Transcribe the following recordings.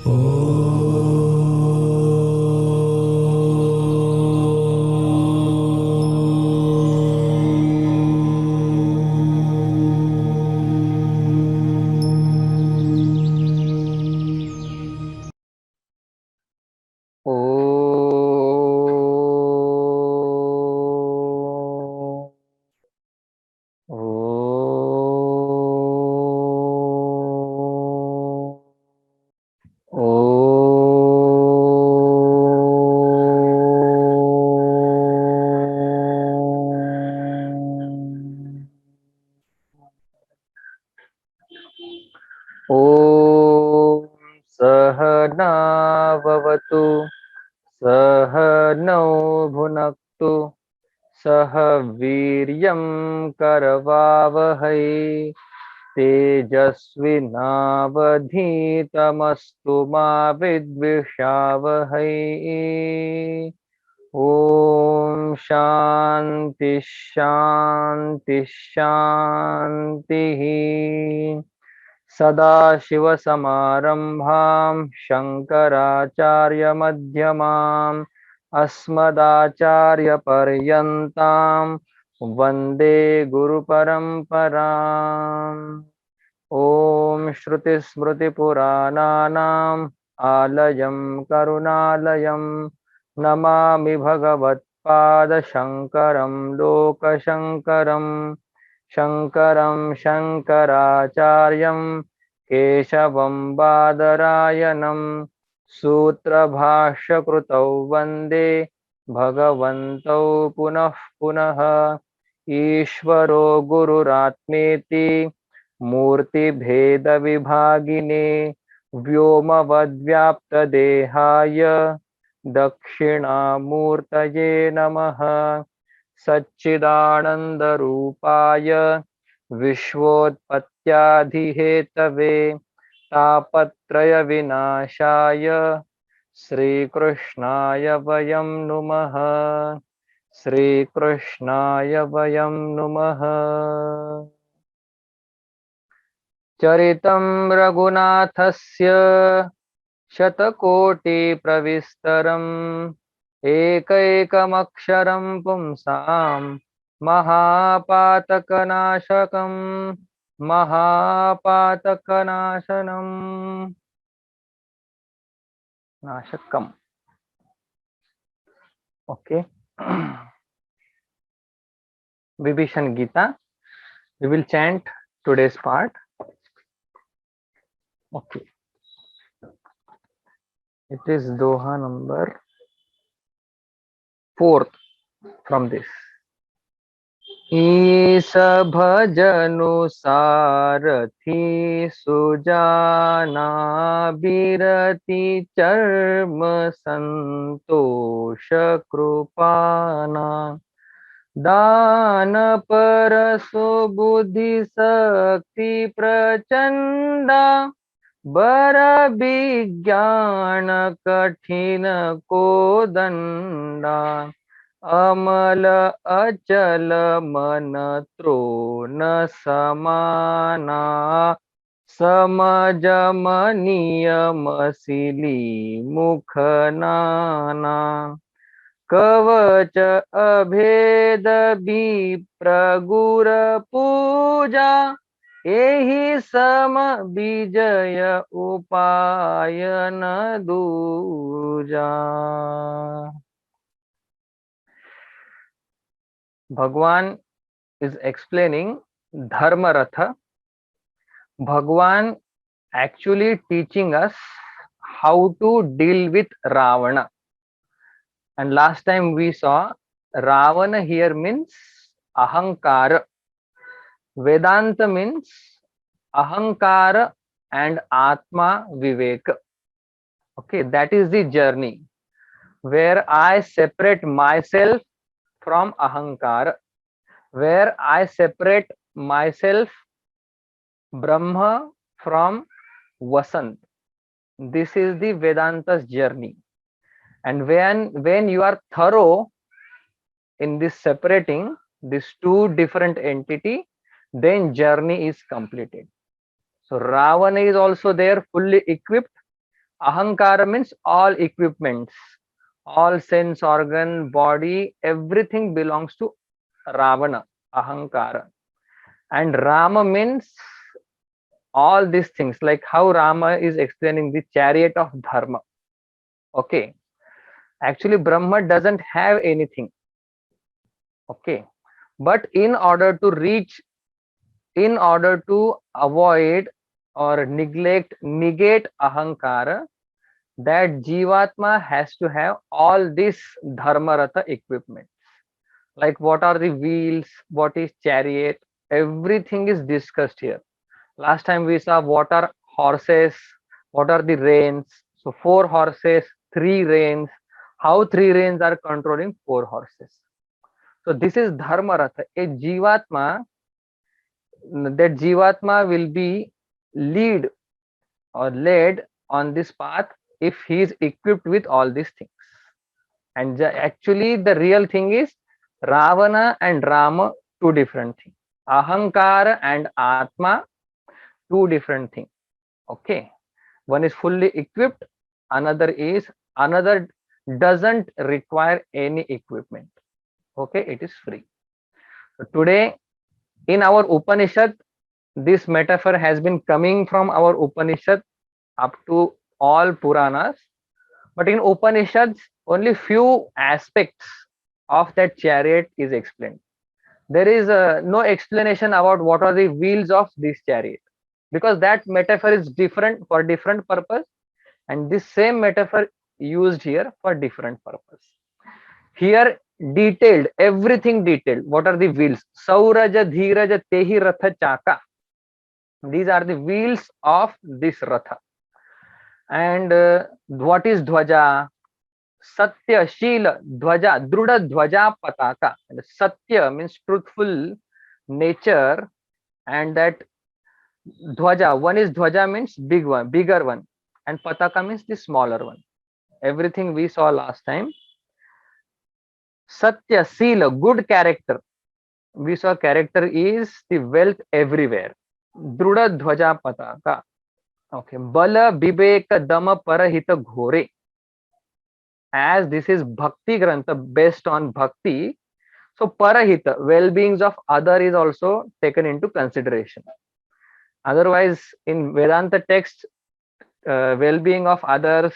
ॐ सहनाववतु सहनौ भुनक्तु सह वीर्यं करवावहै तेजस्विनावधीतमस्तु मा विद्विषावहै। ॐ शान्ति शान्ति शान्तिः। सदाशिवसमारम्भां शङ्कराचार्यमध्यमाम् अस्मदाचार्यपर्यन्तां वन्दे गुरुपरम्पराम्। ॐ श्रुतिस्मृतिपुराणानाम् आलयं करुणालयं नमामि भगवत्पादशङ्करं लोकशङ्करम्। शङ्करं शङ्कराचार्यं केशवं बादरायणं सूत्रभाष्यकृतौ वन्दे भगवन्तौ पुनः पुनः। ईश्वरो गुरुरात्मेति मूर्तिभेदविभागिने व्योमवद्व्याप्तदेहाय दक्षिणामूर्तये नमः। सच्चिदानन्दरूपाय विश्वोत्पत्त्यादिहेतवे तापत्रयविनाशाय श्रीकृष्णाय वयं नुमः। श्रीकृष्णाय वयं नुमः। चरितं रघुनाथस्य शतकोटिप्रविस्तरम् एकैकमक्षरं पुंसां महापातकनाशकं महापातकनाशनम् नाशकम्। Okay. Vibhishan Gita. We will chant today's part. Okay. It is Doha number 4th from this. ईश भजनु सारथी सुजाना बिरति चर्म संतोष कृपाना दान पर सुबुद्धि शक्ति प्रचंडा बर विज्ञान कठिन को दंडा अमल अचल मन त्रोन समाना समज मनियम सिली मुख नाना कवच अभेद विप्र गुर पूजा एहि सम विजय उपाय न दूजा। Bhagwan is explaining Dharma Ratha. Bhagwan actually teaching us how to deal with Ravana. And last time we saw Ravana here means Ahankara. Vedanta means Ahankara and Atma Viveka. Okay, that is the journey where I separate myself from Ahankara, where I separate myself, Brahma, from Vasant. This is the Vedanta's journey. And when you are thorough in this separating these two different entity, then journey is completed. So Ravana is also there fully equipped Ahankara means all equipments, all sense organ, body, everything belongs to Ravana, Ahankara. And Rama means all these things, like how Rama is explaining the chariot of Dharma. Okay. Actually, Brahma doesn't have anything. Okay. But in order to avoid or negate Ahankara, that Jivatma has to have all this Dharmaratha equipment. Like what are the wheels, what is chariot, everything is discussed here. Last time we saw what are horses, what are the reins. So four horses, three reins, how three reins are controlling four horses. So this is Dharmaratha. A Jivatma, that Jivatma will be lead or led on this path if he is equipped with all these things. And actually the real thing is Ravana and Rama, two different things. Ahankara and Atma, two different things. Okay. One is fully equipped, another doesn't require any equipment. Okay, it is free. So today in our Upanishad, this metaphor has been coming from our Upanishad up to all Puranas. But in Upanishads, only few aspects of that chariot is explained. There is no explanation about what are the wheels of this chariot, because that metaphor is different for different purpose, and this same metaphor used here for different purpose. Here detailed, everything detailed. What are the wheels? Sauraja, Dhiraja, Tehi Ratha Chaka. These are the wheels of this Ratha. And what is Dhwaja? Satya, Shila, Dhwaja, Druda Dhwaja Pataka. And Satya means truthful nature, and that Dhwaja, one is Dhwaja means big one, bigger one, and Pataka means the smaller one. Everything we saw last time. Satya, Sila, good character. We saw character is the wealth everywhere. Druda Dhwaja Pataka. Okay. Bala, Viveka, Dama, Parahita, Ghore. As this is Bhakti Grantha based on Bhakti, so Parahita, well-beings of other is also taken into consideration. Otherwise, in Vedanta text, well-being of others,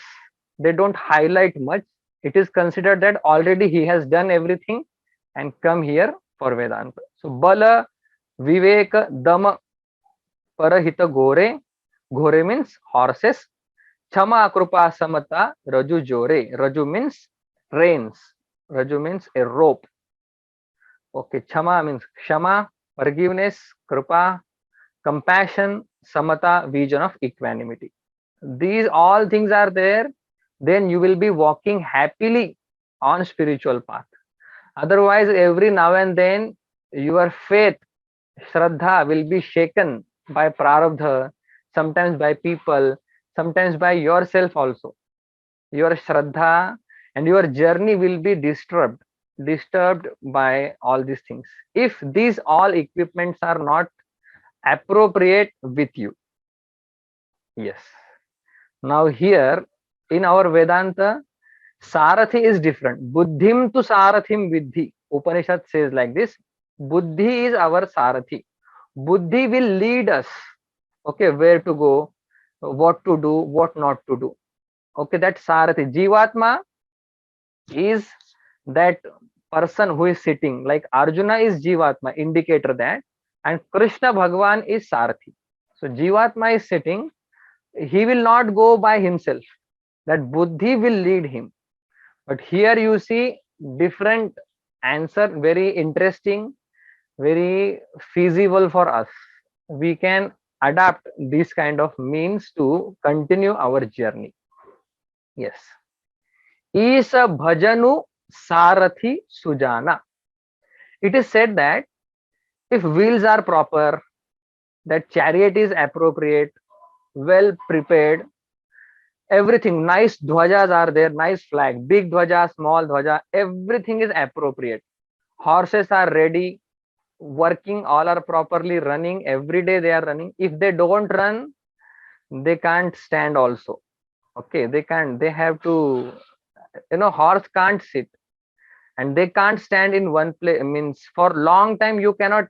they don't highlight much. It is considered that already he has done everything and come here for Vedanta. So Bala, Viveka, Dama, Parahita, Gore. Gore means horses. Chama, Krupa, Samata, Raju, Jore. Raju means reins. Raju means a rope. Okay, Chama means Kshama, forgiveness, Krupa, compassion, Samata, vision of equanimity. These all things are there, then you will be walking happily on spiritual path. Otherwise, every now and then your faith, Shraddha, will be shaken by prarabdha, sometimes by people, sometimes by yourself also. Your Shraddha and your journey will be disturbed by all these things. If these all equipments are not appropriate with you. Yes. Now here in our Vedanta, Sarathi is different. Buddhim tu Sarathim Vidhi. Upanishad says like this. Buddhi is our Sarathi. Buddhi will lead us. Okay, where to go, what to do, what not to do. Okay, that Sarathi. Jivatma is that person who is sitting. Like Arjuna is Jivatma, indicator that. And Krishna Bhagwan is Sarathi. So Jivatma is sitting. He will not go by himself. That Buddhi will lead him. But here you see different answer, very interesting, very feasible for us. We can adapt this kind of means to continue our journey. Yes. Isa bhajanu sarathi sujana. It is said that if wheels are proper, that chariot is appropriate, well prepared, everything, nice dhwajas are there, nice flag, big dhwaja, small dhwaja, everything is appropriate. Horses are ready, working, all are properly running, every day they are running. If they don't run, they can't stand also. Okay, they have to, horse can't sit and they can't stand in one place. Means for long time you cannot,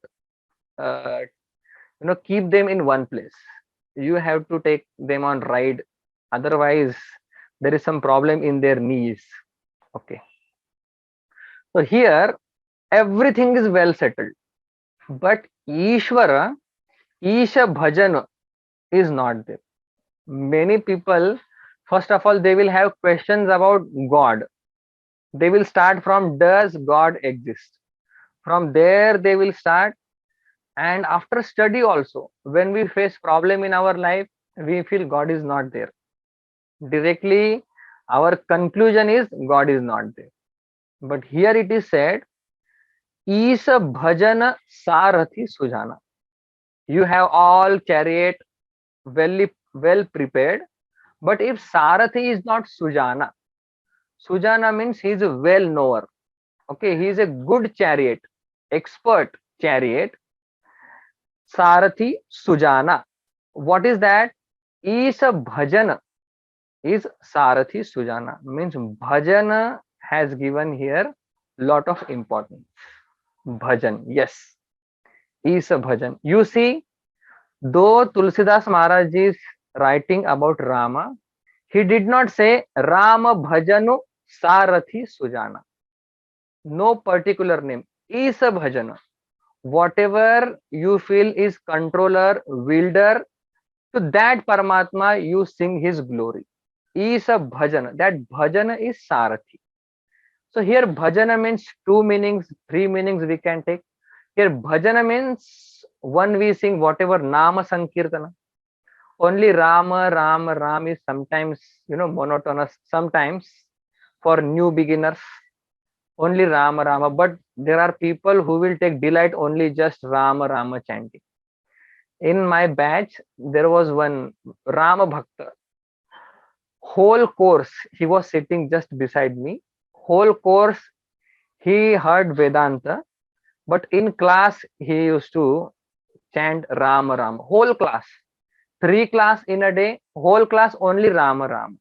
uh, keep them in one place. You have to take them on ride, otherwise there is some problem in their knees. Okay, so here everything is well settled, but Ishvara, Isha Bhajan is not there. Many people, first of all, they will have questions about God. They will start from, does God exist? From there they will start. And after study also, when we face problem in our life, we feel God is not there. Directly our conclusion is God is not there. But here it is said, is bhajan sarathi sujana. You have all chariot well prepared, but if sarathi is not sujana, sujana means he is a well knower. Okay, he is a good chariot, expert chariot. Sarathi sujana, what is that? Is a bhajan is Sarathi Sujana, means bhajan has given here lot of importance. Bhajan, yes, is a bhajan. You see, though Tulsidas Maharaj is writing about Rama, he did not say Rama bhajanu Sarathi Sujana. No particular name. Is a bhajan. Whatever you feel is controller, wielder, to that Paramatma you sing his glory. Is a bhajan. That bhajan is Sarathi. So here bhajana means two meanings, three meanings we can take. Here bhajana means one we sing whatever nama sankirtana. Only Rama, Rama, Ram is sometimes monotonous. Sometimes for new beginners, only Rama, Rama. But there are people who will take delight only just Rama, Rama chanting. In my batch, there was one Rama Bhakta. Whole course he was sitting just beside me. Whole course he heard Vedanta, but in class he used to chant Rama Rama. Whole class, three class in a day, whole class only Rama Rama,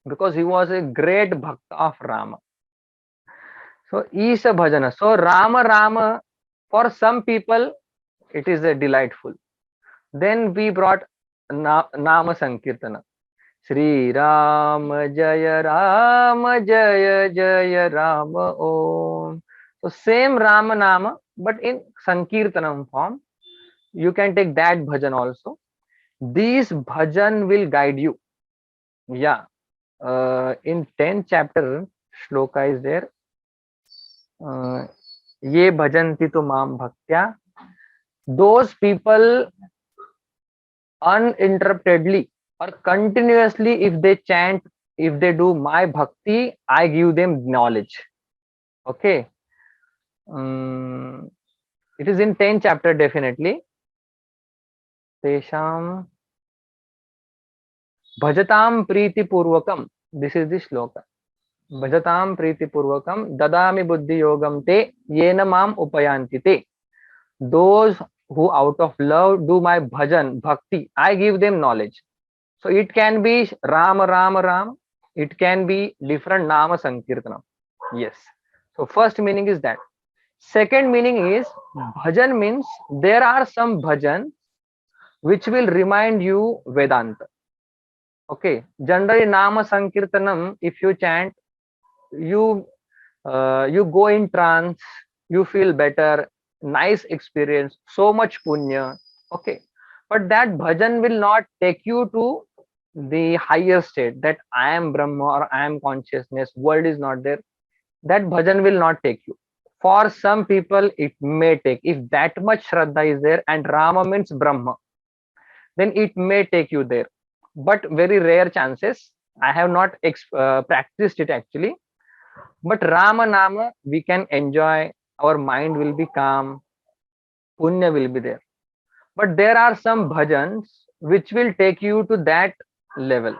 because he was a great bhakta of Rama. So Isha Bhajana. So Rama Rama, for some people it is a delightful. Then we brought Nama Sankirtana. Shri Ram Jaya Jaya Ram Om. So same Rama Nama, but in Sankirtanam form. You can take that bhajan also. These bhajan will guide you. Yeah. In 10th chapter, shloka is there. Ye bhajanti tu mam bhaktya. Those people uninterruptedly or continuously, if they chant, if they do my bhakti, I give them knowledge. Okay. It is in 10th chapter definitely. Tesham bhajatam priti purvakam. This is the shloka. Bhajatam priti purvakam dadami buddhi yogam te yena mam upayanti te. Those who out of love do my bhajan, bhakti, I give them knowledge. So it can be Ram, Ram, Ram. It can be different Nama Sankirtanam. Yes. So first meaning is that. Second meaning is bhajan means there are some bhajan which will remind you Vedanta. Okay. Generally Nama Sankirtanam, if you chant, you go in trance, you feel better, nice experience, so much punya. Okay. But that bhajan will not take you to the higher state, that I am Brahma or I am consciousness, world is not there. That bhajan will not take you. For some people it may take, if that much Shraddha is there and Rama means Brahma, then it may take you there. But very rare chances. I have not practiced it actually. But Rama Nama we can enjoy, our mind will be calm, punya will be there. But there are some bhajans which will take you to that level.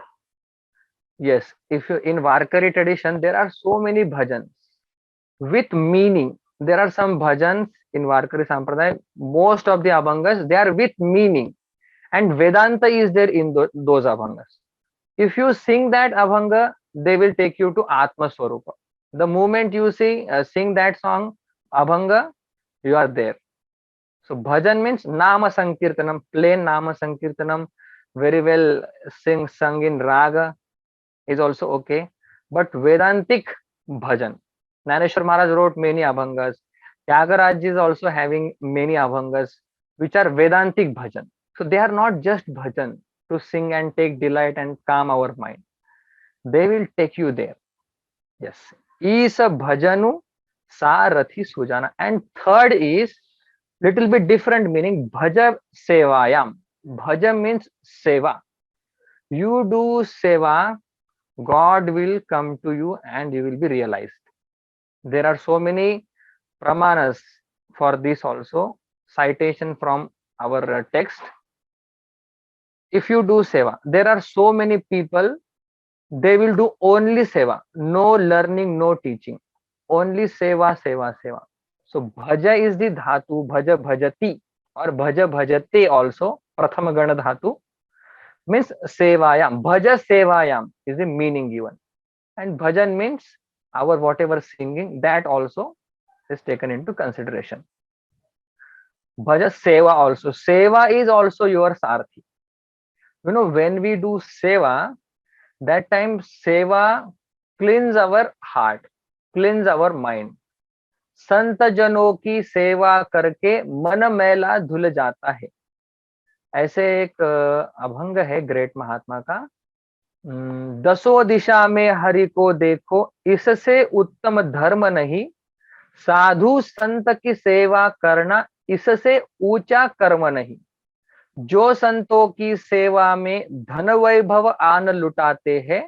Yes, if you in Varkari tradition, there are so many bhajans with meaning. There are some bhajans in Varkari Sampradaya, most of the abhangas, they are with meaning. And Vedanta is there in those abhangas. If you sing that abhanga, they will take you to Atma Swarupa. The moment you sing that song, abhanga, you are there. So bhajan means nama sankirtanam, plain nama sankirtanam, very well sung in raga is also okay. But Vedantic bhajan, Naneshwar Maharaj wrote many abhangas. Tyagaraja is also having many abhangas, which are Vedantic bhajan. So they are not just bhajan to sing and take delight and calm our mind. They will take you there. Yes. Isa bhajanu sarathi sujana. And third is little bit different meaning. Bhaja sevayam. Bhaja means seva. You do seva, God will come to you and you will be realized. There are so many pramanas for this also. Citation from our text. If you do seva, there are so many people, they will do only seva, no learning, no teaching, only seva, seva, seva. So bhaja is the dhatu, bhaja bhajati or bhaja bhajate also, prathama gana dhatu means sevayam. Bhaja sevayam is the meaning given. And bhajan means our whatever singing, that also is taken into consideration. Bhaja seva also. Seva is also your sarthi. You know, when we do seva, that time seva cleans our heart, cleans our mind. संत जनों की सेवा करके मन मैला धुल जाता है. ऐसे एक अभंग है ग्रेट महात्मा का. दसों दिशा में हरि को देखो, इससे उत्तम धर्म नहीं. साधु संत की सेवा करना, इससे ऊंचा कर्म नहीं. जो संतों की सेवा में धन वैभव आन लुटाते हैं,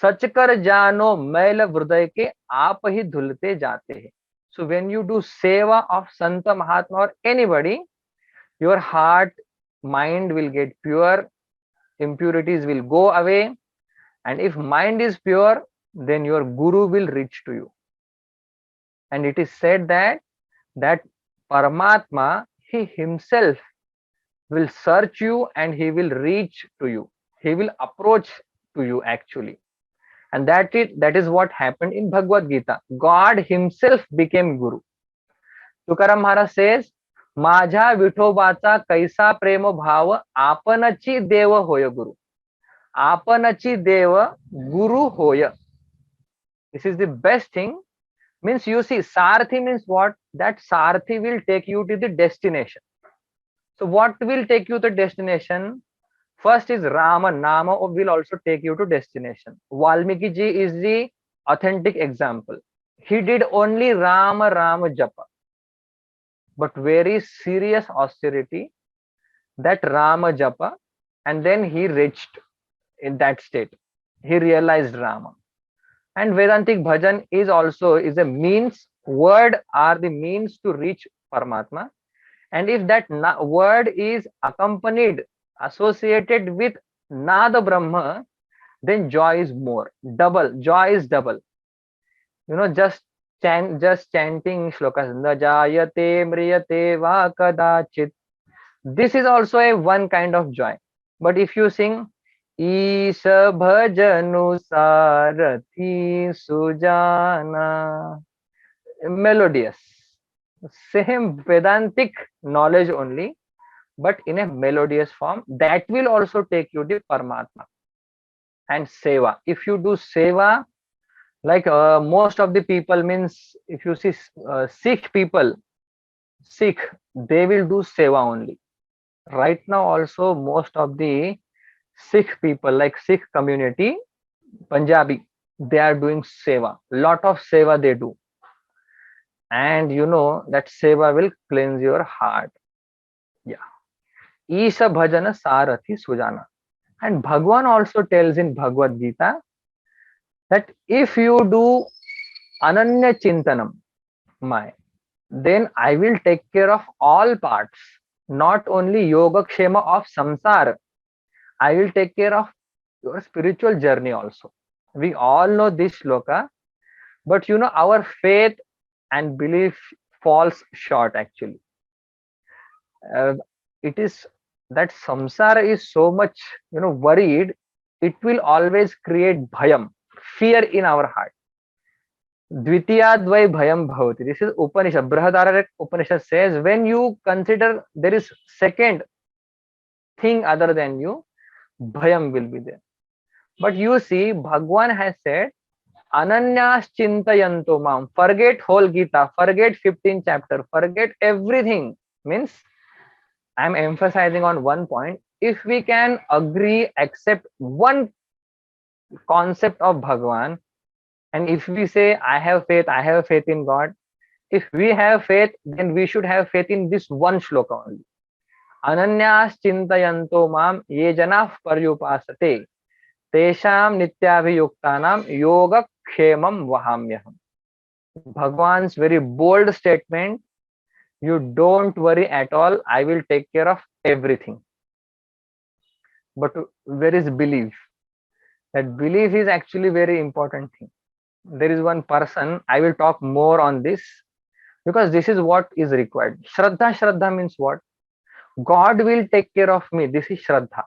सच कर जानो मैल हृदय के आप ही धुलते जाते हैं. So when you do seva of Santa Mahatma or anybody, your heart, mind will get pure, impurities will go away, and if mind is pure, then your guru will reach to you. And it is said that Paramatma, he himself will search you and he will reach to you. He will approach to you actually. And that is what happened in Bhagavad Gita. God himself became Guru. Tukaram Maharaj says, माझा विठोबाचा कैसा प्रेम भाव, आपणची देव होय गुरु. आपणची देव guru hoya. This is the best thing. Means you see, Sarthi means what? That Sarthi will take you to the destination. So what will take you to destination? First is Rama. Nama will also take you to destination. Valmiki ji is the authentic example. He did only Rama Rama Japa, but very serious austerity, that Rama Japa, and then he reached in that state. He realized Rama. And Vedantic bhajan is also a means. Word are the means to reach Paramatma. And if that word is accompanied, associated with Nada Brahma, then joy is more. Double. Joy is double. You know, just chanting shlokas. Najayate mriyate va kadachit. This is also a one kind of joy. But if you sing Isha bhajanu sarathi sujana, melodious, same Vedantic knowledge only, but in a melodious form, that will also take you to Paramatma. And seva, if you do seva, like most of the people, means if you see Sikh people, Sikh, they will do seva only. Right now also most of the Sikh people, like Sikh community, Punjabi, they are doing seva. Lot of seva they do. And you know that seva will cleanse your heart. Yeah. Isha bhajana sarathi sujana. And Bhagwan also tells in Bhagavad Gita that if you do ananya chintanam, then I will take care of all parts, not only yoga kshema of samsara. I will take care of your spiritual journey also. We all know this shloka, but you know our faith and belief falls short actually. It is that samsara is so much, worried it will always create bhayam, fear in our heart. Dvitiyadvai bhayam bhavati. This is Upanishad. Brihadaranyaka Upanishad says when you consider there is second thing other than you, bhayam will be there. But you see, Bhagwan has said, Ananyas chintayanto mam. Forget whole Gita, forget 15th chapter, forget everything. Means I am emphasizing on one point. If we can agree, accept one concept of Bhagwan, and if we say, I have faith in God, if we have faith, then we should have faith in this one shloka only. Ananyas chintayanto mam ye janah paryupasate tesham nityabhiyuktanam yoga kshemam vahamyaham. Bhagwan's very bold statement, you don't worry at all, I will take care of everything. But where is belief? That belief is actually very important thing. There is one person, I will talk more on this because this is what is required. Shraddha means what? God will take care of me. This is Shraddha.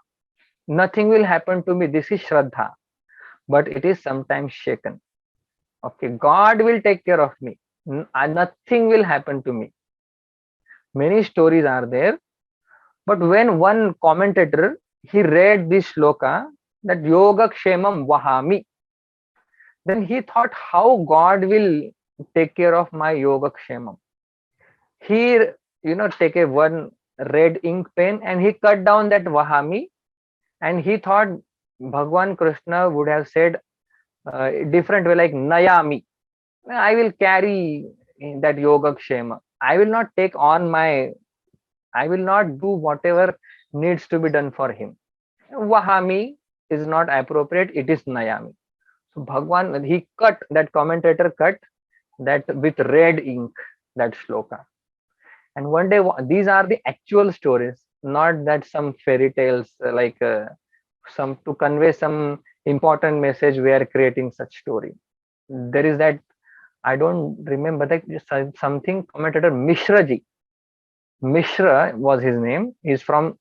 Nothing will happen to me. This is Shraddha. But it is sometimes shaken. Okay, God will take care of me. Nothing will happen to me. Many stories are there. But when one commentator, he read this shloka, that Yoga Kshemam Vahami, then he thought how God will take care of my Yoga Kshemam. He, take a one red ink pen and he cut down that Vahami, and he thought Bhagwan Krishna would have said different way, like Nayami. I will carry that Yoga Kshema. I will not take on I will not do whatever needs to be done for him. Vahami is not appropriate, it is Nayami. So Bhagwan, he cut, that commentator cut that with red ink, that shloka. And one day, these are the actual stories, not that some fairy tales, like some to convey some important message we are creating such story. There is that, I don't remember that, something commentator Mishra ji. Mishra was his name. He's from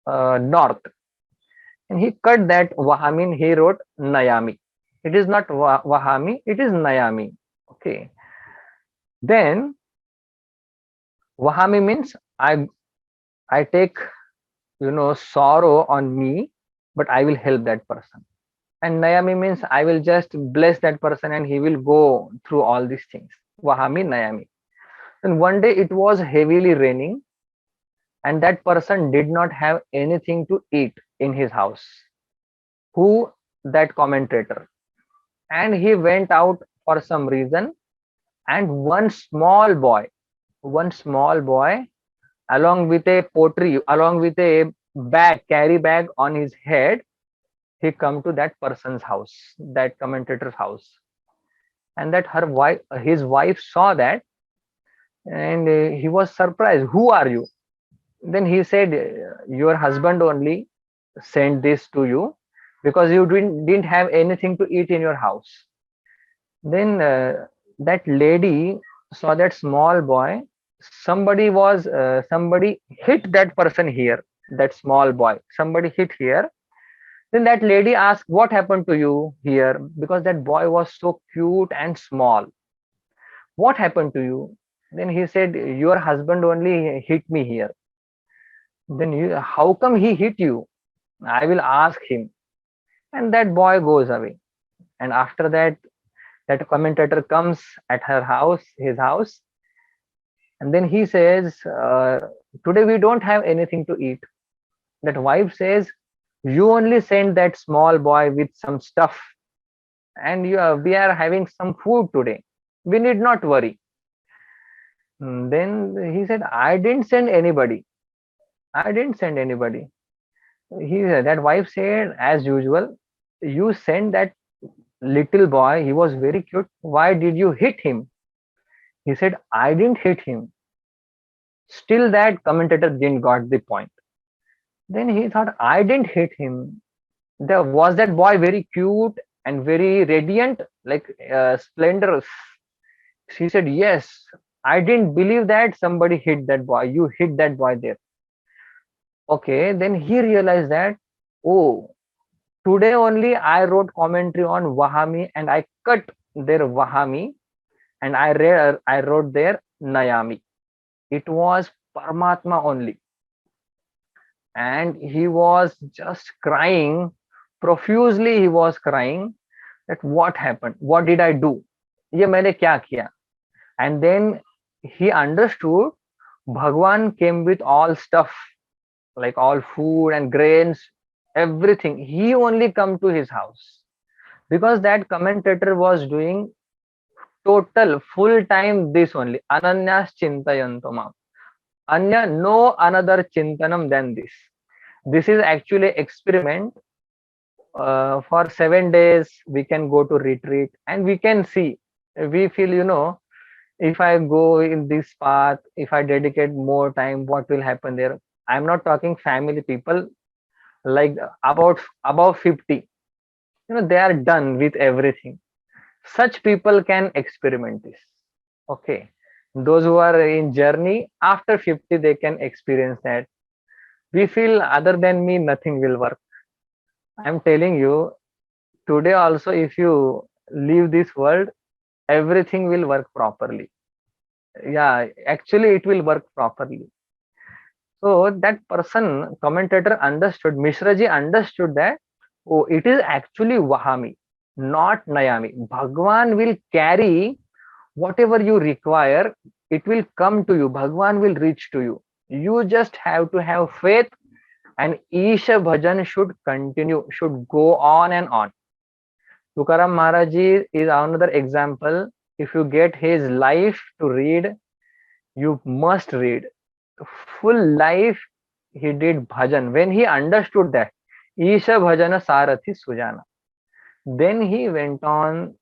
north, and he cut that Vahami. He wrote Nayami. It is not Vahami. It is Nayami. Okay. Then Vahami means I take sorrow on me, but I will help that person. And Nayami means I will just bless that person and he will go through all these things. Vahami Nayami. And one day it was heavily raining, and that person did not have anything to eat in his house. Who? That commentator. And he went out for some reason, and one small boy, along with a pottery, along with a carry bag on his head, he come to that person's house, that commentator's house. And that his wife saw that, and he was surprised. Who are you? Then he said, your husband only sent this to you because you didn't have anything to eat in your house. Then that lady saw that small boy. Somebody hit that person here, that small boy. Somebody hit here. Then that lady asked, what happened to you here? Because that boy was so cute and small. What happened to you? Then he said, your husband only hit me here. Then how come he hit you? I will ask him. And that boy goes away. And after that, that commentator comes at his house. And then he says, today we don't have anything to eat. That wife says, you only send that small boy with some stuff, and we are having some food today. We need not worry. Then he said, I didn't send anybody. That wife said, as usual, you sent that little boy. He was very cute. Why did you hit him? He said, I didn't hit him. Still that commentator didn't got the point. Then he thought, I didn't hit him. Was that boy very cute and very radiant, like splendorous? She said, yes. I didn't believe that somebody hit that boy. You hit that boy there. Okay, then he realized that, oh, Today only I wrote commentary on Vahami and I cut their Vahami and I wrote their Nayami. It was Paramatma only, and he was just crying profusely. He was crying that what happened, what did I do, ये मैंने क्या किया. And then he understood Bhagwan came with all stuff, like all food and grains, everything. He only come to his house because that commentator was doing total full time this only. Ananyas chintayanto mam. Anya, no another chintanam than this. This is actually experiment. For 7 days we can go to retreat and we can see, we feel, if I go in this path, if I dedicate more time, what will happen there. I'm not talking family people, like about above 50, they are done with everything. Such people can experiment this. Okay, those who are in journey after 50, they can experience that. We feel other than me nothing will work. I'm telling you, today also if you leave this world, everything will work properly. Yeah, actually it will work properly. So that person, commentator, understood, Mishra ji understood that, oh, it is actually Vahami, not Nayami. Bhagwan will carry whatever you require, it will come to you. Bhagwan will reach to you. You just have to have faith, and Isha Bhajan should continue, should go on and on. Tukaram Maharaj ji is another example. If you get his life to read, you must read. Full life he did bhajan. When he understood that, Isha Bhajana Sarathi Sujana, then he went on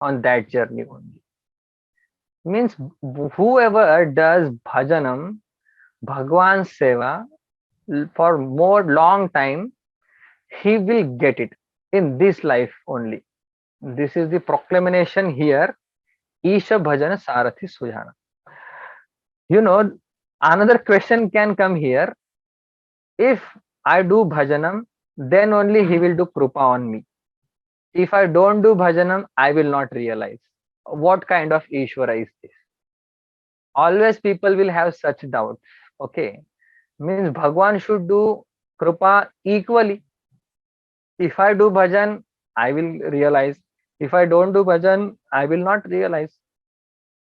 that journey only. Means whoever does bhajanam, Bhagwan Seva, for more long time, he will get it in this life only. This is the proclamation here. Isha Bhajana Sarathi Sujana. Another question can come here. If I do bhajanam, then only he will do krupa on me. If I don't do bhajanam, I will not realize. What kind of Ishvara is this? Always people will have such doubts. Okay. Means Bhagwan should do krupa equally. If I do bhajan, I will realize. If I don't do bhajan, I will not realize.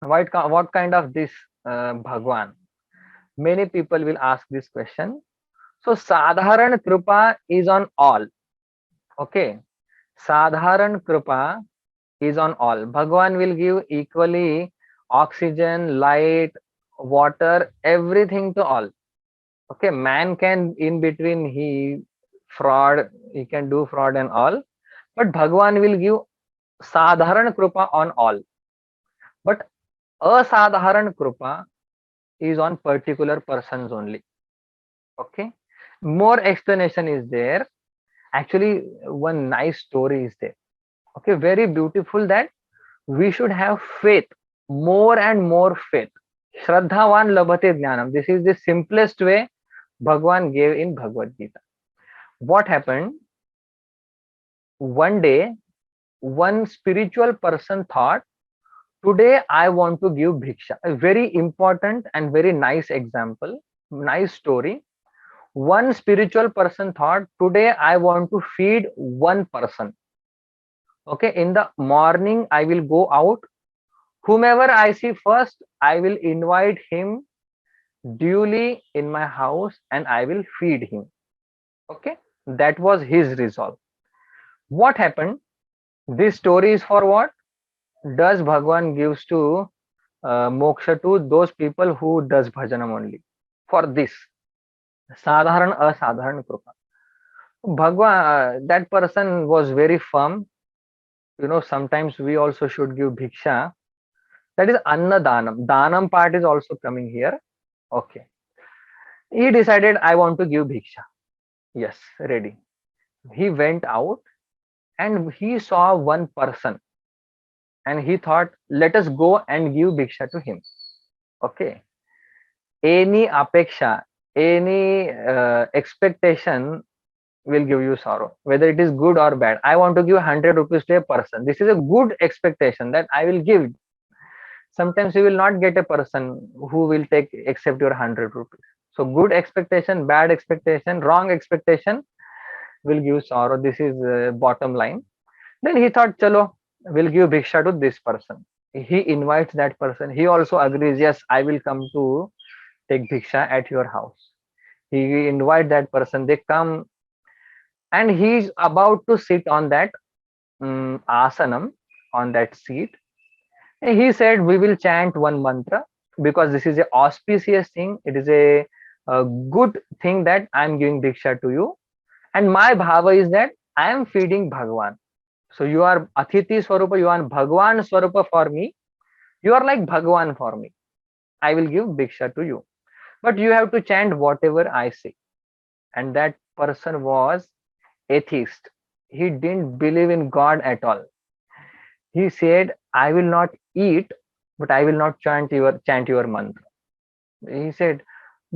What kind of this Bhagwan? Many people will ask this question. So Sadharan Kripa is on all. Okay. Sadharan Kripa is on all. Bhagwan will give equally oxygen, light, water, everything to all. Okay. Man can in between he can do fraud and all. But Bhagwan will give Sadharan Kripa on all. But Asadharan Kripa is on particular persons only. Okay. More explanation is there. Actually, one nice story is there. Okay, very beautiful, that we should have faith, more and more faith. Shraddhavan labhate jnanam. This is the simplest way Bhagwan gave in Bhagavad Gita. What happened? One day, one spiritual person thought, today I want to give bhiksha. A very important and very nice example, nice story. One spiritual person thought, today I want to feed one person. Okay, in the morning I will go out. Whomever I see first, I will invite him duly in my house and I will feed him. Okay, that was his resolve. What happened? This story is for what? Does Bhagwan gives to moksha to those people who does bhajanam only. For this, sadharan asadharan krupa. Bhagwan, that person was very firm. Sometimes we also should give bhiksha. That is anna danam. Danam part is also coming here. Okay. He decided, I want to give bhiksha. Yes, ready. He went out and he saw one person and he thought, let us go and give bhiksha to him. Okay. Any apeksha, any expectation will give you sorrow, whether it is good or bad. I want to give 100 rupees to a person. This is a good expectation that I will give. Sometimes you will not get a person who will take accept your 100 rupees. So good expectation, bad expectation, wrong expectation will give sorrow. This is bottom line. Then he thought, chalo, we'll give bhiksha to this person. He invites that person. He also agrees, yes, I will come to take bhiksha at your house. He invite that person. They come, and he's about to sit on that asanam, on that seat. And he said, we will chant one mantra, because this is a auspicious thing. It is a good thing that I'm giving diksha to you. And my bhava is that I am feeding Bhagwan. So you are Atiti Swarupa, you are Bhagwan Swarupa for me. You are like Bhagwan for me. I will give diksha to you. But you have to chant whatever I say. And that person was atheist. He didn't believe in God at all. He said, I will not eat, but I will not chant your mantra. He said,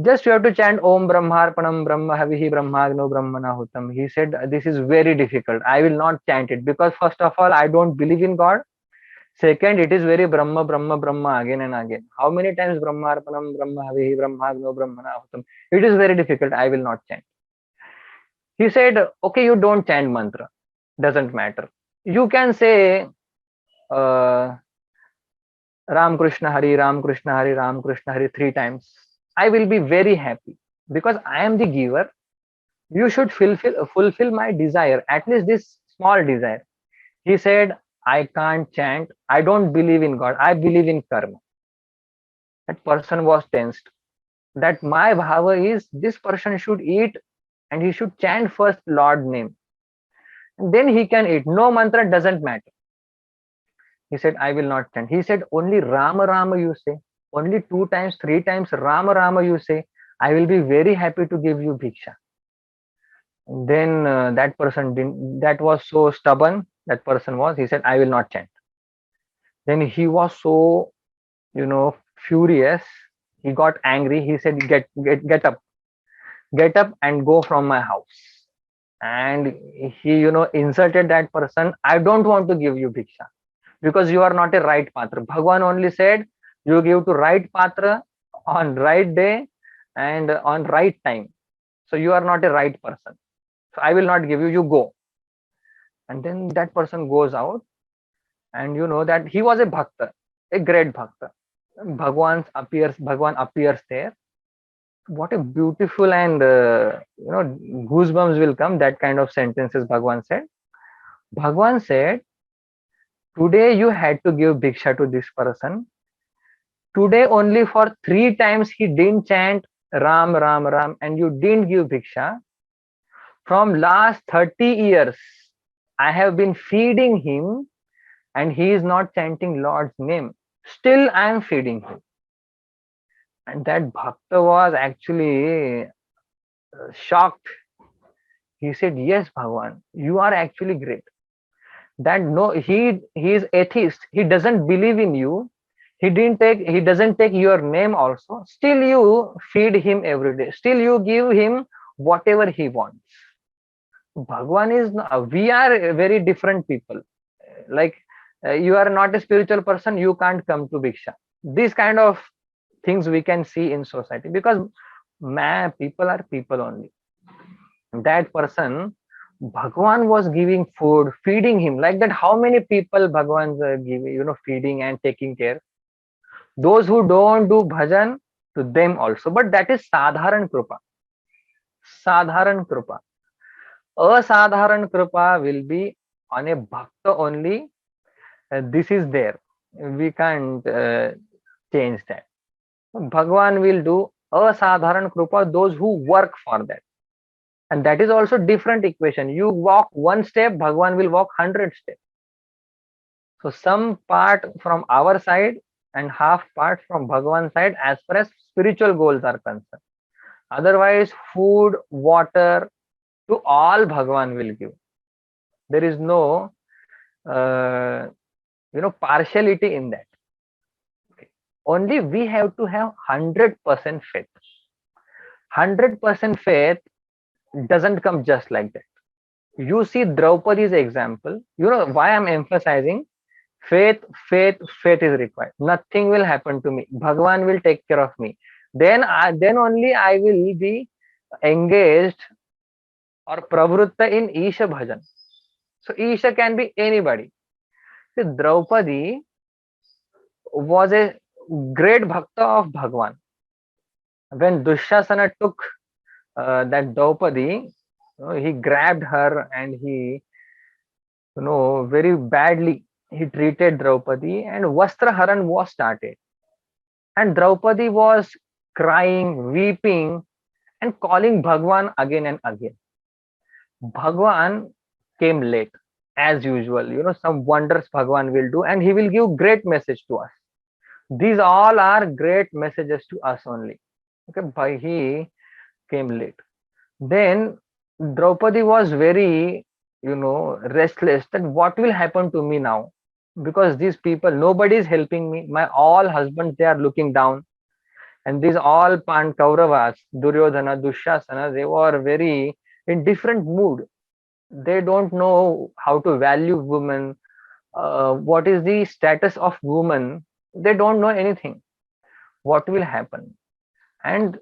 just you have to chant Om Brahmarpanam Brahma Havihi Brahmagno Brahmanahutam. He said, this is very difficult. I will not chant it, because first of all, I don't believe in God. Second, it is very Brahma, Brahma, Brahma again and again. How many times Brahmarpanam Brahma Havihi Brahmagno Brahmanahutam? It is very difficult. I will not chant. He said, okay, you don't chant mantra. Doesn't matter. You can say uh, Ram Krishna Hari, Ram Krishna Hari, Ram Krishna Hari 3 times. I will be very happy, because I am the giver. You should fulfill my desire, at least this small desire. He said, I can't chant. I don't believe in God. I believe in karma. That person was tensed. That my bhava is, this person should eat and he should chant first Lord name. Then he can eat. No mantra, doesn't matter. He said, I will not chant. He said, only Rama Rama you say. Only 2 times, 3 times Rama Rama you say. I will be very happy to give you bhiksha. Then that person didn't, that was so stubborn, that person was. He said, I will not chant. Then he was so, furious. He got angry. He said, get up and go from my house. And he, insulted that person. I don't want to give you bhiksha, because you are not a right patra. Bhagwan only said, you give to right patra on right day and on right time. So you are not a right person. So I will not give you, you go. And then that person goes out, and you know that he was a bhakta, a great bhakta. Bhagwan appears there. What a beautiful, and goosebumps will come, that kind of sentences Bhagwan said. Bhagwan said, today you had to give bhiksha to this person. Today only for 3 times he didn't chant Ram, Ram, Ram, and you didn't give bhiksha. From last 30 years, I have been feeding him, and he is not chanting Lord's name. Still, I am feeding him. And that bhakta was actually shocked. He said, yes, Bhagwan, you are actually great. That no, he is atheist. He doesn't believe in you. He doesn't take your name also. Still you feed him every day. Still you give him whatever he wants. Bhagwan is, we are very different people. Like you are not a spiritual person, you can't come to bhiksha. These kind of things we can see in society, because people are people only. That person, Bhagwan was giving food, feeding him like that. How many people Bhagwan feeding and taking care? Those who don't do bhajan, to them also. But that is sadharan kripa. Sadharan kripa. Asadharan kripa will be on a bhakta only. This is there. We can't change that. Bhagwan will do asadharan kripa, those who work for that. And that is also different equation. You walk 1 step, Bhagwan will walk 100 steps. So some part from our side and half part from Bhagwan's side, as far as spiritual goals are concerned. Otherwise, food, water, to all Bhagwan will give. There is no partiality in that. Okay. Only we have to have 100% faith. 100% faith doesn't come just like that. You see Draupadi's example. You know why I'm emphasizing faith, faith, faith is required. Nothing will happen to me. Bhagwan will take care of me. Then only I will be engaged or pravritta in Isha bhajan. So Isha can be anybody. So Draupadi was a great bhakta of Bhagwan. When Dushasana took that Draupadi, he grabbed her and he, very badly he treated Draupadi, and Vastra Haran was started. And Draupadi was crying, weeping, and calling Bhagwan again and again. Bhagwan came late, as usual. Some wonders Bhagwan will do, and he will give great message to us. These all are great messages to us only. Okay, but he came late. Then Draupadi was very, restless that what will happen to me now? Because these people, nobody is helping me. My all husbands, they are looking down. And these all Kauravas, Duryodhana, Dushasana, they were very in different mood. They don't know how to value women. What is the status of woman? They don't know anything. What will happen? And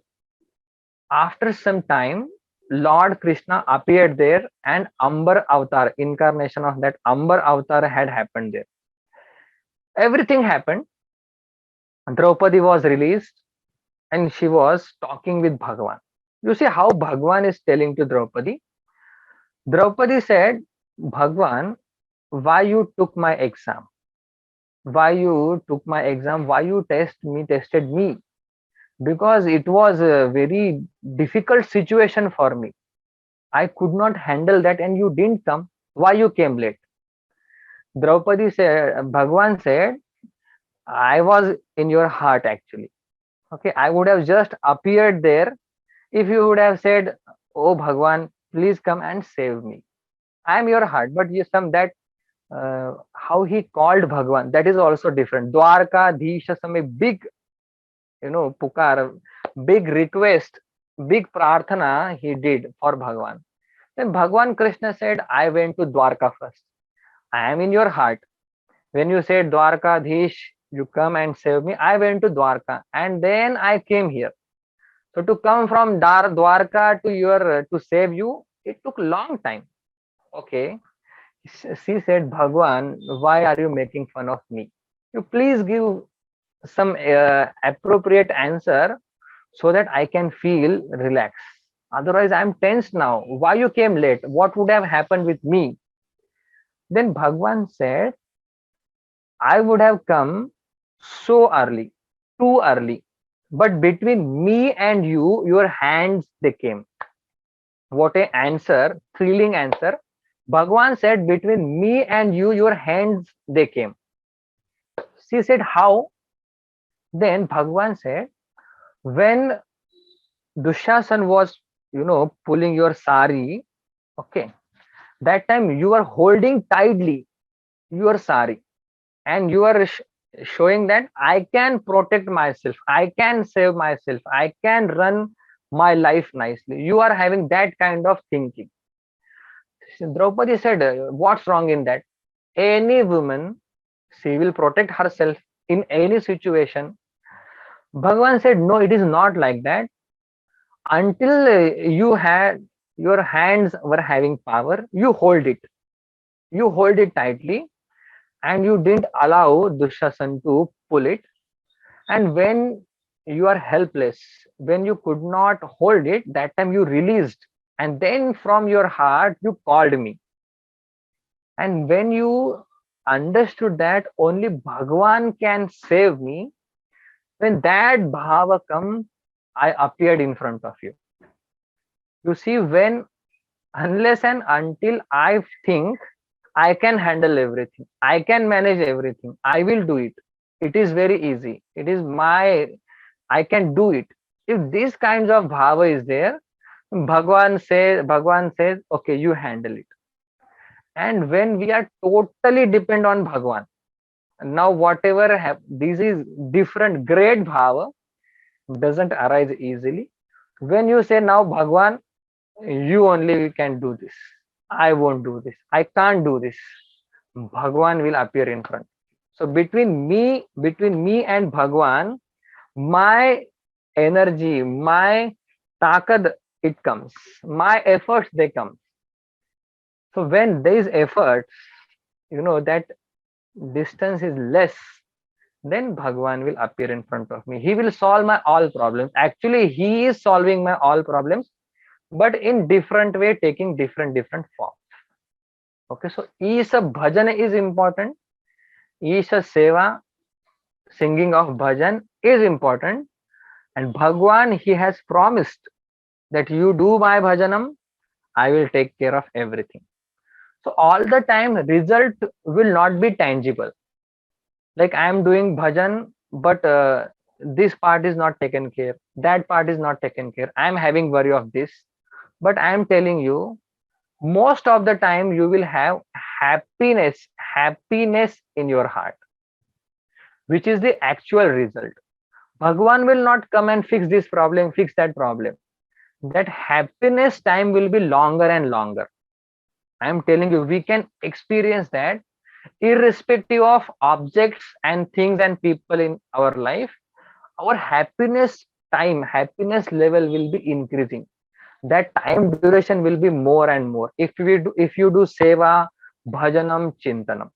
after some time, Lord Krishna appeared there, and Ambar Avatar, incarnation of that Ambar Avatar had happened there. Everything happened. Draupadi was released and she was talking with Bhagwan. You see how Bhagwan is telling to Draupadi. Draupadi said, Bhagwan, why you took my exam? Why you took my exam? Why you tested me? Because it was a very difficult situation for me. I could not handle that and you didn't come. Why you came late? Draupadi said, Bhagwan said, I was in your heart actually. Okay, I would have just appeared there if you would have said, oh Bhagwan, please come and save me. I am your heart, but you some that how he called Bhagwan, that is also different. Dwarka Dhisha, some a big, pukar, big request, big prarthana he did for Bhagwan. Then Bhagwan Krishna said, I went to Dwarka first. I am in your heart. When you said Dwarkadhish, you come and save me. I went to Dwarka and then I came here. So to come from Dwarka to your to save you, it took long time. Okay. She said, Bhagwan, why are you making fun of me? You please give some appropriate answer so that I can feel relaxed. Otherwise, I'm tense now. Why you came late? What would have happened with me? Then Bhagwan said, I would have come so early, too early. But between me and you, your hands they came. What a answer, thrilling answer. Bhagwan said, between me and you, your hands they came. She said, how? Then Bhagwan said, when Dushasan was, pulling your sari, okay, that time you are holding tightly your sari and you are showing that I can protect myself, I can save myself, I can run my life nicely. You are having that kind of thinking. Draupadi said, what's wrong in that? Any woman, she will protect herself in any situation. Bhagwan said, no, it is not like that. Until you had your hands were having power, you hold it tightly, and you didn't allow Dushasan to pull it. And when you are helpless, when you could not hold it, that time you released. And then from your heart, you called me. And when you understood that only Bhagwan can save me, when that bhava come, I appeared in front of you. You see, when unless and until I think I can handle everything, I can manage everything, I will do it. It is very easy. It is I can do it. If these kinds of bhava is there, Bhagwan says, okay, you handle it. And when we are totally depend on Bhagwan, now whatever this is different, great bhava doesn't arise easily. When you say now Bhagwan, you only can do this. I won't do this, I can't do this, Bhagwan will appear in front. So between me and Bhagwan, my energy, my takad, it comes, my efforts, they come. So when there is effort, that distance is less, then Bhagwan will appear in front of me. He will solve my all problems. Actually, he is solving my all problems, but in different way, taking different form. Okay, so Isha bhajan is important. Isha seva, singing of bhajan is important. And Bhagwan, he has promised that you do my bhajanam, I will take care of everything. So all the time, result will not be tangible. Like I am doing bhajan, but this part is not taken care, that part is not taken care. I am having worry of this, but I am telling you, most of the time you will have happiness in your heart, which is the actual result. Bhagwan will not come and fix this problem, fix that problem. That happiness time will be longer and longer. I am telling you, we can experience that irrespective of objects and things and people in our life. Our happiness level will be increasing. That time duration will be more and more if you do seva, bhajanam, chintanam.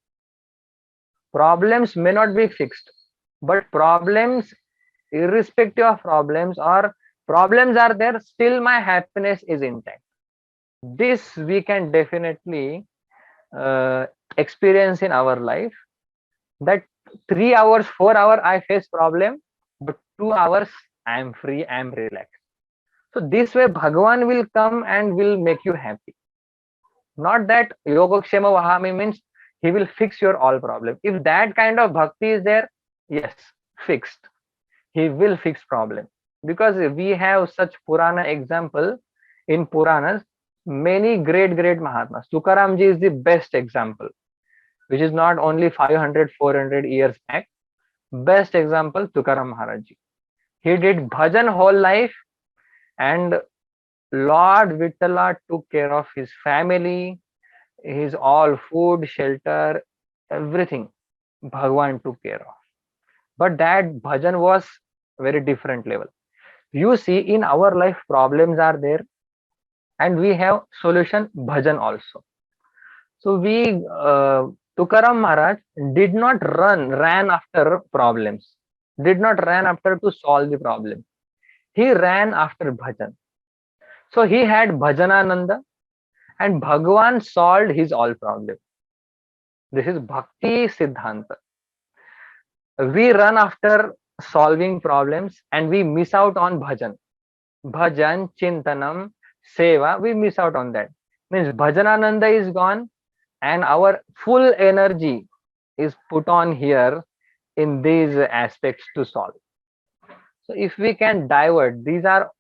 Problems may not be fixed, but problems, irrespective of problems, or problems are there, still my happiness is intact. This we can definitely uh, experience in our life, that 3 hours 4 hour I face problem, but 2 hours I am free, I am relaxed. So this way Bhagwan will come and will make you happy. Not that yogakshema vahami means he will fix your all problem. If that kind of bhakti is there, yes, fixed, he will fix problem. Because we have such Purana example in Puranas, many great Mahatmas. Tukaram ji is the best example, which is not only 500 400 years back. Best example, Tukaram Maharaj ji. He did bhajan whole life, and Lord Vittala took care of his family, his all food, shelter, everything. Bhagwan took care of. But that bhajan was very different level. You see, in our life, problems are there, and we have solution bhajan also. So Tukaram Maharaj did not ran after problems, did not ran after to solve the problem. He ran after bhajan. So he had bhajanananda, and Bhagwan solved his all problem. This is Bhakti Siddhanta. We run after solving problems and we miss out on bhajan. Bhajan, Chintanam, Seva, we miss out on that. Means Bhajanananda is gone and our full energy is put on here in these aspects to solve. So if we can divert, these are,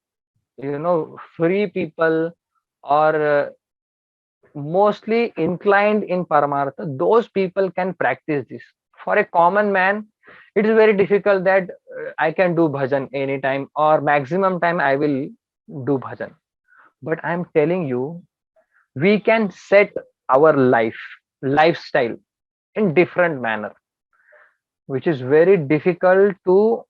free people, or mostly inclined in Paramartha, those people can practice this. For a common man, it is very difficult that I can do bhajan anytime or maximum time I will do bhajan. But I am telling you, we can set our lifestyle in different manner, which is very difficult to.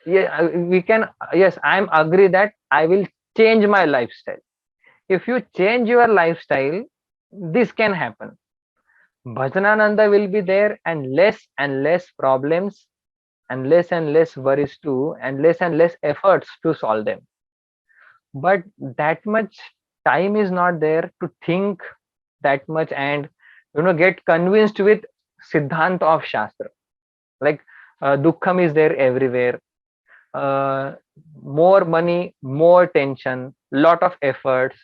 Yeah, we can. Yes, I am agree that I will change my lifestyle. If you change your lifestyle, this can happen. Bhajanananda will be there, and less problems, and less worries too, and less efforts to solve them. But that much time is not there to think that much and get convinced with Siddhanta of Shastra. Like Dukkham is there everywhere. Uh, More money, more tension, lot of efforts,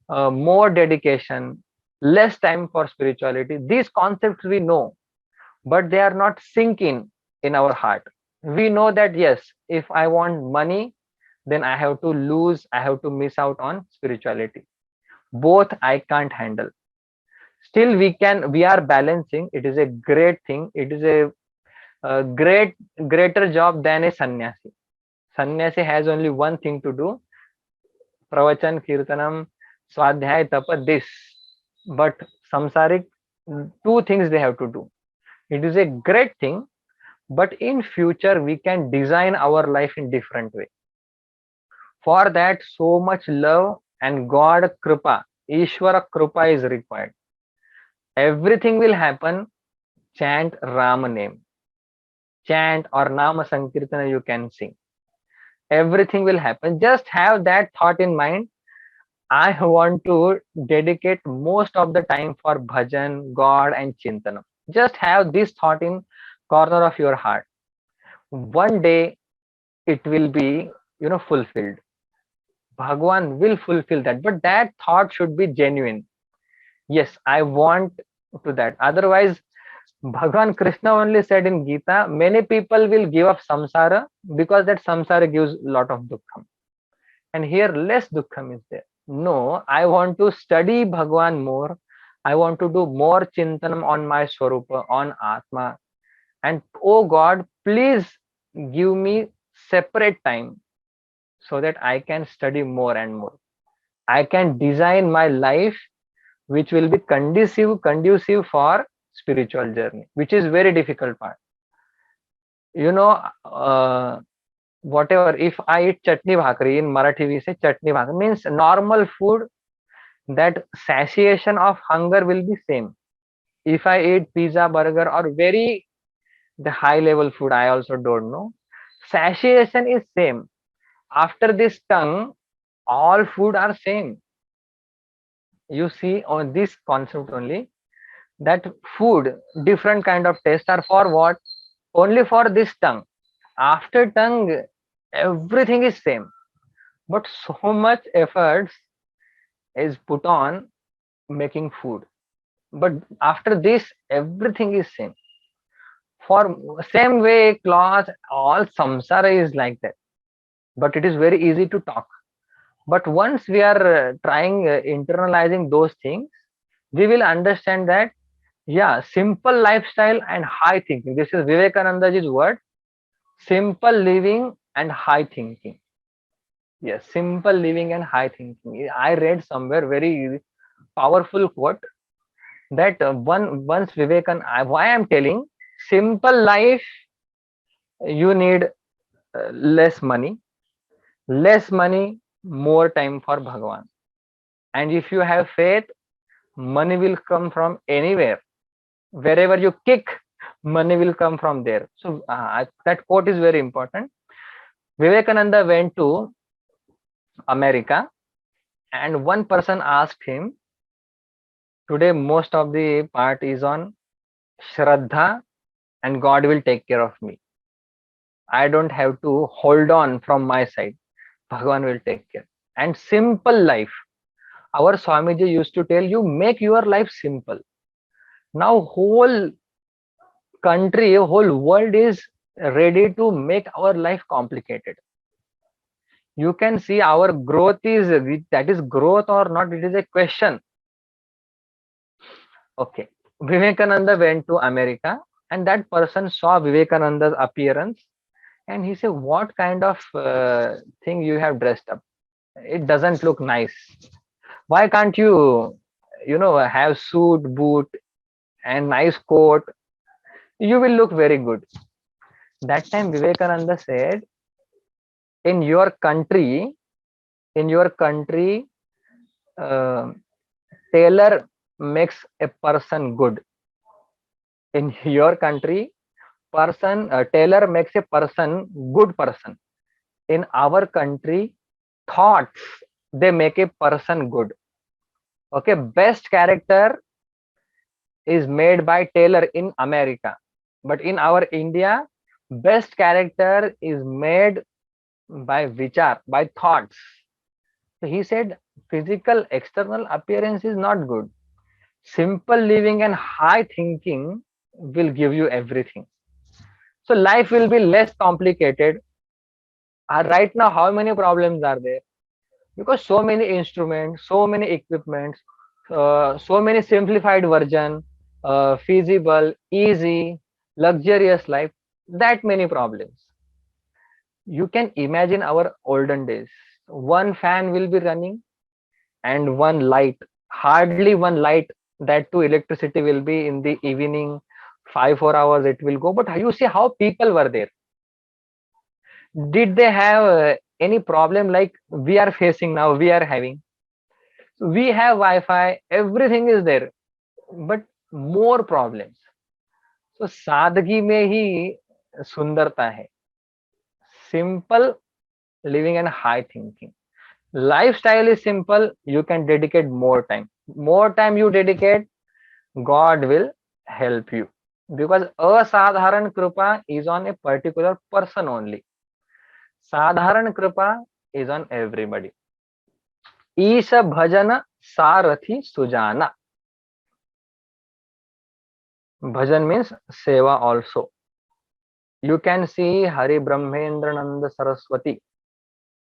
more dedication, less time for spirituality. These concepts we know, but they are not sinking in our heart. We know that yes, if I want money, then I have to lose, I have to miss out on spirituality. Both I can't handle. Still, we are balancing. It is a great thing. It is a greater job than a sannyasi. Sannyasi has only one thing to do: pravachan, kirtanam, swadhyay, tapa, this. but samsaric, two things they have to do. It is a great thing, but in future we can design our life in different way. For that, so much love and God Kripa, Ishvara Kripa is required. Everything will happen. Chant Rama name, chant or Nama Sankirtana you can sing. Everything will happen. Just have that thought in mind. I want to dedicate most of the time for bhajan, God, and chintanam. Just have this thought in corner of your heart. One day it will be, fulfilled. Bhagwan will fulfill that, but that thought should be genuine. Yes, I want to that. Otherwise, Bhagwan Krishna only said in Gita, many people will give up samsara because that samsara gives lot of dukkham. And here less dukkham is there. No, I want to study Bhagwan more. I want to do more chintanam on my swarupa, on Atma. And oh God, please give me separate time so that I can study more and more. I can design my life which will be conducive for spiritual journey, which is very difficult part. You know, whatever, if I eat chutney bhakri, in Marathi we say chutney bhakri, means normal food, that satiation of hunger will be same. If I eat pizza, burger, or very the high level food, I also don't know, satiation is same. After this tongue, all food are same. You see on this concept only, that food, different kind of taste are for what? Only for this tongue. After tongue, everything is same. But so much efforts is put on making food. But after this, everything is same. For same way, clause, all samsara is like that. But it is very easy to talk. But once we are trying internalizing those things, we will understand that, yeah, simple lifestyle and high thinking. This is Vivekananda's word. Simple living and high thinking. Yes, simple living and high thinking. I read somewhere very powerful quote that once Vivekan. Why I'm telling, simple life, you need less money, more time for Bhagwan. And if you have faith, money will come from anywhere. Wherever you kick, money will come from there. So that quote is very important. Vivekananda went to America, and one person asked him, today most of the part is on Shraddha and God will take care of me. I don't have to hold on from my side. Bhagwan will take care. And simple life. Our Swamiji used to tell you, make your life simple. Now whole country, whole world is ready to make our life complicated. You can see our growth is, that is growth or not, it is a question. Okay. Vivekananda went to America, and that person saw Vivekananda's appearance, and he said, what kind of thing you have dressed up? It doesn't look nice. Why can't you, have suit, boot, and nice coat? You will look very good. That time Vivekananda said, in your country, in your country, uh, tailor makes a person good. In your country, tailor makes a person good person. In our country, thoughts, they make a person good. Okay, best character is made by tailor in America, but in our India, best character is made by vichar, by thoughts. So he said, physical external appearance is not good. Simple living and high thinking will give you everything. So life will be less complicated. Right now, how many problems are there? Because so many instruments, so many equipments, so many simplified version, feasible, easy, luxurious life, that many problems. You can imagine our olden days. One fan will be running and one light. hardly one light, that too electricity will be in the evening, 5 4 hours it will go. But you see how people were there. Did they have any problem like we are facing now, we are having? We have Wi-Fi, everything is there, but more problems. So सादगी में ही सुंदरता है. Simple living and high thinking. Lifestyle is simple. You can dedicate more time. More time you dedicate, God will help you. Because asadharan kripa is on a particular person only. Sadharan kripa is on everybody. Ish bhajan Sarathi Sujana. Bhajan means seva also. You can see Hari Brahmendra Nanda Saraswati.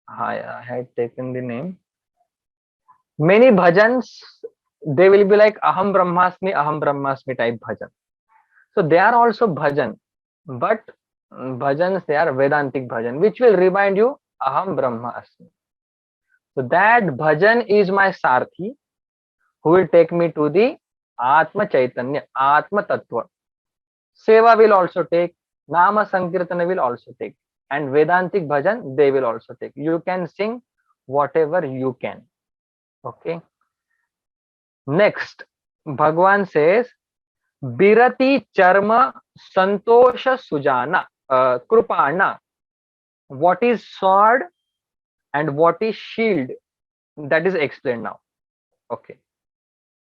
I had taken the name. Many bhajans, they will be like Aham Brahmasmi type bhajan. So they are also bhajan, but bhajans, they are Vedantic bhajan, which will remind you Aham Brahmasmi. So that bhajan is my Sarthi, who will take me to the Atma Chaitanya, Atma Tattva. Seva will also take, Nama Sankirtana will also take, and Vedantic bhajan, they will also take. You can sing whatever you can. Okay. Next, Bhagwan says, Birati Charma Santosha Sujana Krupana. What is sword and what is shield? That is explained now. Okay.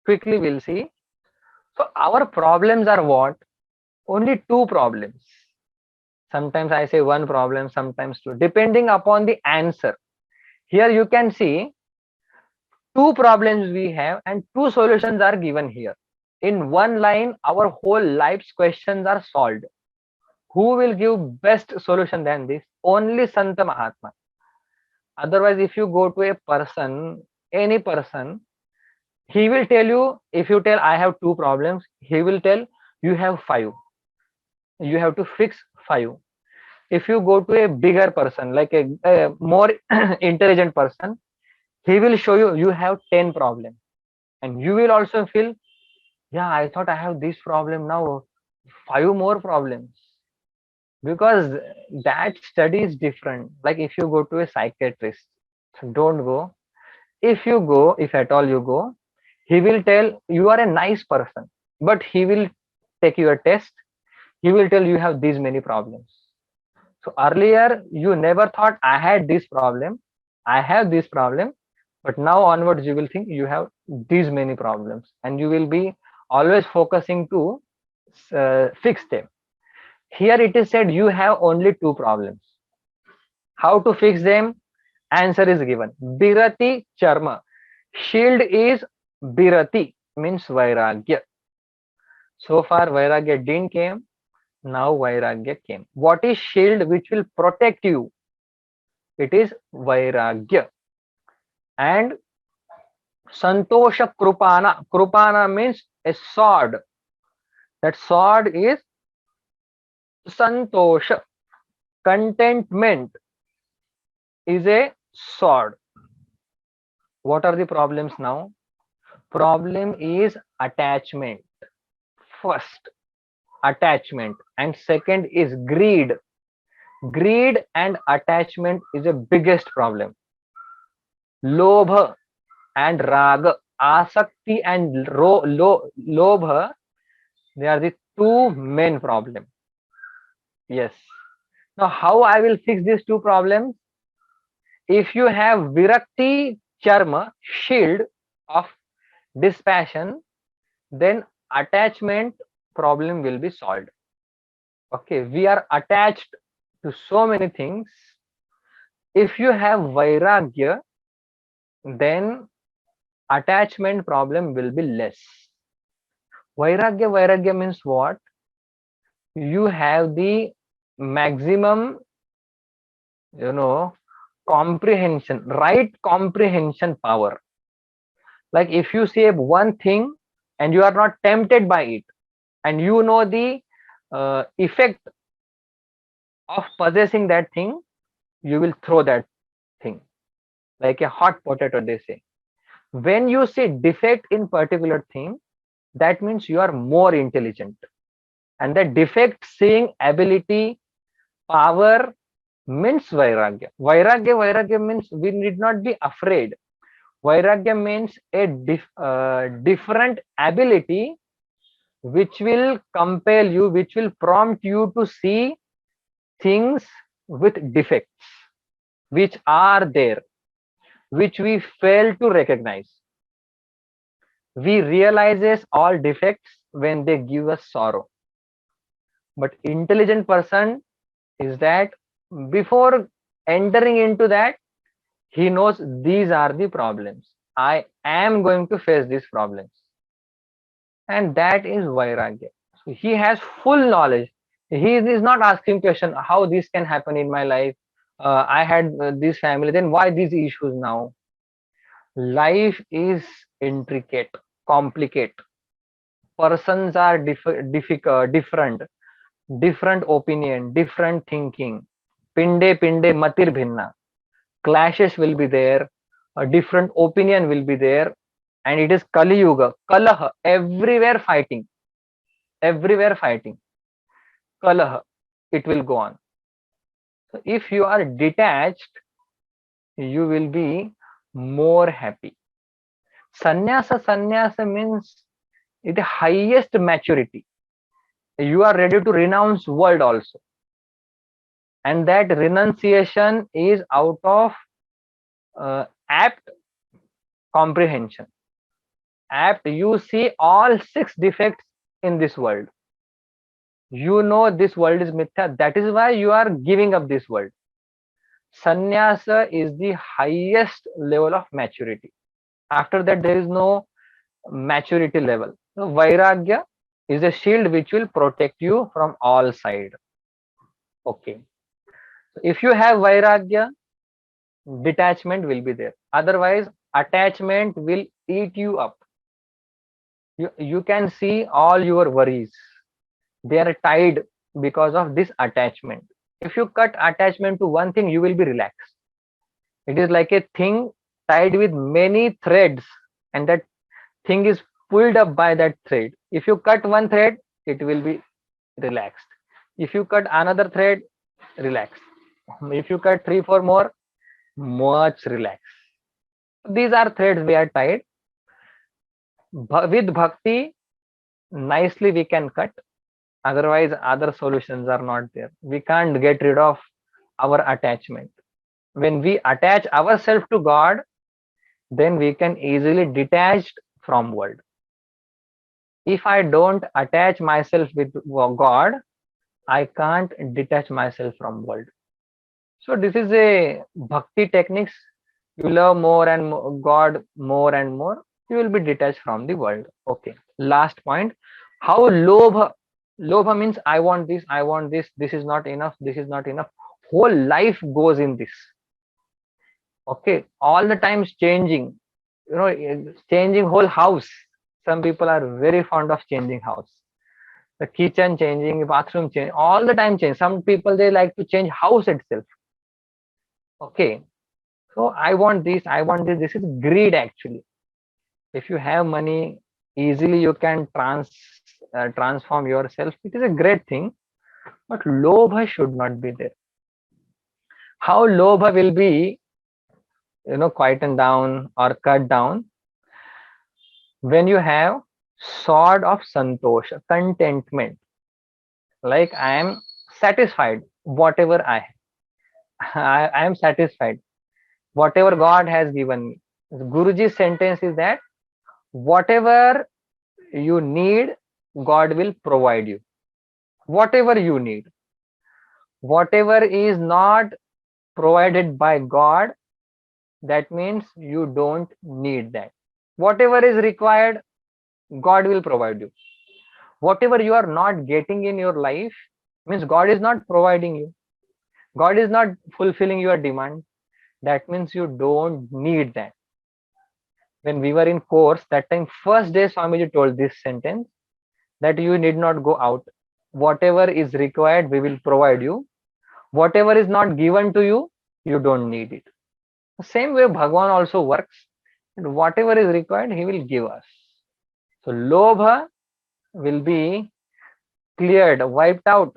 Quickly we'll see. So our problems are what? Only two problems. Sometimes I say one problem, sometimes two, depending upon the answer. Here you can see two problems we have and two solutions are given here. In one line, our whole life's questions are solved. Who will give best solution than this? Only Santa Mahatma. Otherwise, if you go to a person, any person, he will tell you, if you tell I have two problems, he will tell you have five. You have to fix five. If you go to a bigger person, like a more intelligent person, he will show you you have 10 problems. And you will also feel, yeah, I thought I have this problem, now 5 more problems. Because that study is different. Like if you go to a psychiatrist, so don't go. If you go, if at all you go, he will tell you are a nice person, but he will take your test. He will tell you have these many problems. So earlier you never thought I had this problem, I have this problem, but now onwards you will think you have these many problems, and you will be always focusing to fix them. Here it is said you have only two problems. How to fix them? Answer is given. Birati Charma. Shield is Birati, means Vairagya. So far Vairagya didn't came, now Vairagya came. What is shield which will protect you? It is Vairagya. And Santosha Krupana. Krupana means a sword. That sword is Santosha. Contentment is a sword. What are the problems now? Problem is attachment. First, attachment, and second is greed. Greed and attachment is the biggest problem. Lobha and raga, asakti and lobha, they are the two main problems. Yes. Now how I will fix these two problems? If you have virakti charma, shield of dispassion, then attachment problem will be solved. Okay, we are attached to so many things. If you have vairagya, then attachment problem will be less. Vairagya means what? You have the maximum, comprehension, right comprehension power. Like if you say one thing and you are not tempted by it, and you know the effect of possessing that thing, you will throw that thing like a hot potato, they say. When you see defect in particular thing, that means you are more intelligent. And the defect seeing ability, power means vairagya. Vairagya means we need not be afraid. Vairagya means a different ability which will compel you, which will prompt you to see things with defects, which are there, which we fail to recognize. We realizes all defects when they give us sorrow. But intelligent person is that before entering into that, he knows these are the problems. I am going to face these problems. And that is Vairagya. So he has full knowledge. He is not asking question how this can happen in my life. I had this family, then why these issues now? Life is intricate, complicated. Persons are difficult, different opinion, different thinking. Pinde matir bhinna. Clashes will be there, a different opinion will be there, and it is Kali Yuga, Kalaha, everywhere fighting, Kalaha, it will go on. So if you are detached, you will be more happy. Sannyasa means the highest maturity. You are ready to renounce world also, and that renunciation is out of apt comprehension. Apt, you see all six defects in this world. You know this world is mithya. That is why you are giving up this world. Sannyasa is the highest level of maturity. After that, there is no maturity level. So Vairagya is a shield which will protect you from all sides. Okay. So if you have Vairagya, detachment will be there. Otherwise, attachment will eat you up. You can see all your worries. They are tied because of this attachment. If you cut attachment to one thing, you will be relaxed. It is like a thing tied with many threads, and that thing is pulled up by that thread. If you cut one thread, it will be relaxed. If you cut another thread, relaxed. If you cut three, four more, much relaxed. These are threads we are tied. With bhakti, nicely we can cut. Otherwise, other solutions are not there. We can't get rid of our attachment. When we attach ourselves to God, then we can easily detach from world. If I don't attach myself with God, I can't detach myself from world. So this is a bhakti techniques. You love more and more, God more and more, you will be detached from the world. Okay. Last point. How lobha means I want this, this is not enough, this is not enough. Whole life goes in this. Okay. All the times changing, changing whole house. Some people are very fond of changing house. The kitchen changing, bathroom change, all the time change. Some people, they like to change house itself. Okay. So I want this, I want this. This is greed actually. If you have money, easily you can transform yourself. It is a great thing, but lobha should not be there. How lobha will be, quietened down or cut down? When you have sword of santosha, contentment. Like I am satisfied, whatever I have. I am satisfied. Whatever God has given me. Guruji's sentence is that whatever you need, God will provide you. Whatever you need. Whatever is not provided by God, that means you don't need that. Whatever is required, God will provide you. Whatever you are not getting in your life, means God is not providing you. God is not fulfilling your demand. That means you don't need that. When we were in course, that time, first day Swamiji told this sentence, that you need not go out. Whatever is required, we will provide you. Whatever is not given to you, you don't need it. The same way Bhagwan also works. and whatever is required, he will give us. So Lobha will be cleared, wiped out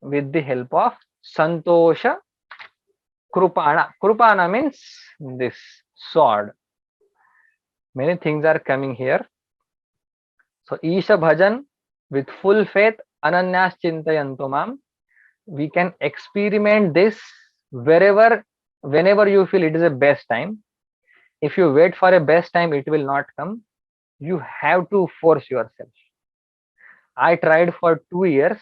with the help of Santosha Krupana. Krupana means this sword. Many things are coming here. So Isha Bhajan with full faith, Ananyas Chintayanto Mam. We can experiment this wherever, whenever you feel it is a best time. If you wait for a best time, it will not come. You have to force yourself. I tried for 2 years,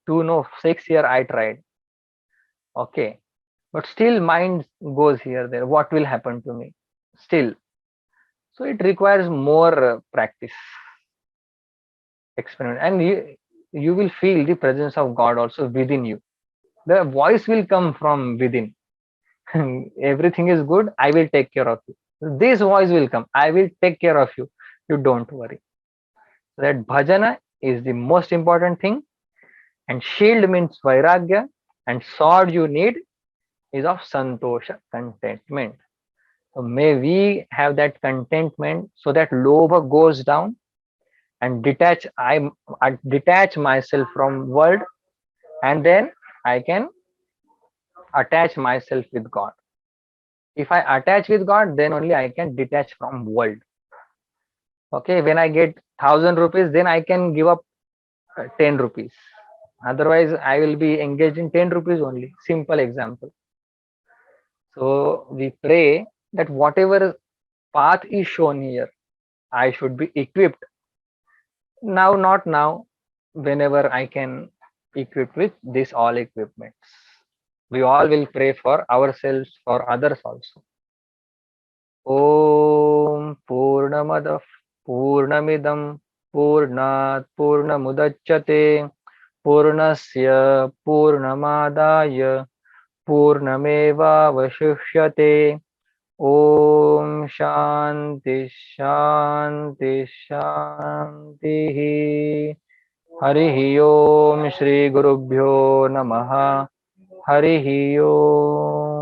6 year I tried. Okay. But still mind goes here, there. What will happen to me? Still. So it requires more practice, experiment. And you will feel the presence of God also within you. The voice will come from within. Everything is good, I will take care of you. This voice will come, I will take care of you. You don't worry. That bhajana is the most important thing. And shield means vairagya, and sword you need is of santosha, contentment. So may we have that contentment so that lobha goes down and I detach myself from world, and then I can attach myself with God. If I attach with God, then only I can detach from world. Okay, when I get 1,000 rupees, then I can give up 10 rupees. Otherwise, I will be engaged in 10 rupees only. Simple example. So we pray that whatever path is shown here, I should be equipped. Now, not now, whenever I can equip with this all equipments. We all will pray for ourselves, for others also. Om Purnamadav Purnamidam Purnat Purnamudachyate Purnasya Purnamadaya Purnamevavashishyate. Om Shanti Shanti Shanti. Harihi Om Shri Gurubhyo Namaha. Harihi Om.